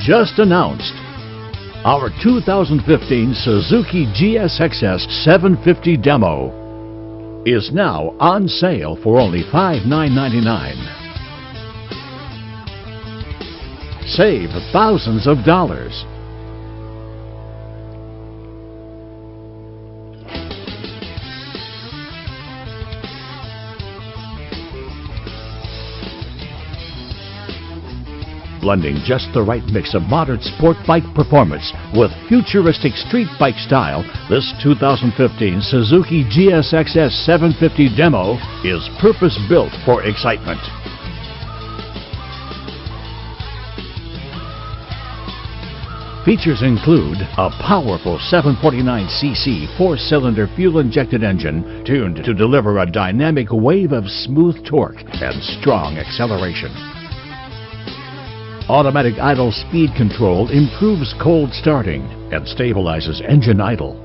just announced. Our 2015 Suzuki GSXS 750 Demo is now on sale for only $5,999. Save thousands of dollars. Blending just the right mix of modern sport bike performance with futuristic street bike style, this 2015 Suzuki GSXS 750 Demo is purpose-built for excitement. Features include a powerful 749cc four-cylinder fuel-injected engine tuned to deliver a dynamic wave of smooth torque and strong acceleration. Automatic idle speed control improves cold starting and stabilizes engine idle.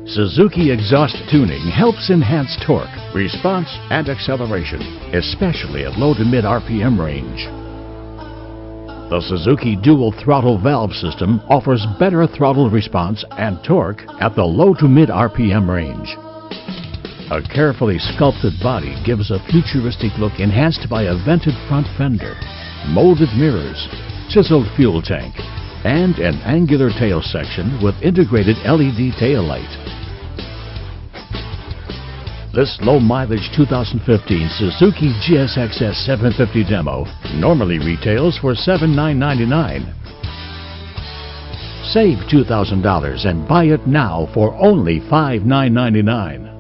Suzuki exhaust tuning helps enhance torque, response, and acceleration, especially at low to mid RPM range. The Suzuki dual throttle valve system offers better throttle response and torque at the low to mid RPM range. A carefully sculpted body gives a futuristic look enhanced by a vented front fender, molded mirrors, chiseled fuel tank, and an angular tail section with integrated LED tail light. This low-mileage 2015 Suzuki GSXS 750 Demo normally retails for $7,999. Save $2,000 and buy it now for only $5,999.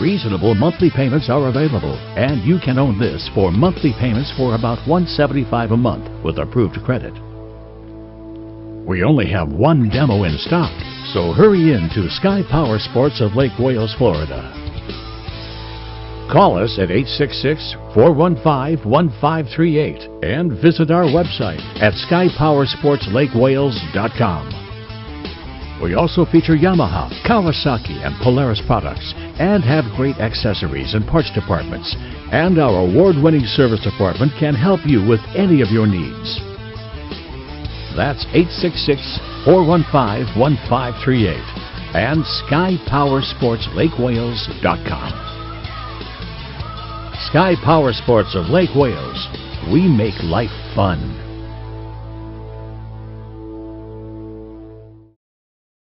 Reasonable monthly payments are available, and you can own this for monthly payments for about $175 a month with approved credit. We only have one demo in stock, so hurry in to Sky Powersports of Lake Wales, Florida. Call us at 866-415-1538 and visit our website at skypowersportslakewales.com. We also feature Yamaha, Kawasaki, and Polaris products and have great accessories and parts departments. And our award-winning service department can help you with any of your needs. That's 866-415-1538 and skypowersportslakewales.com. Sky Powersports of Lake Wales. We make life fun.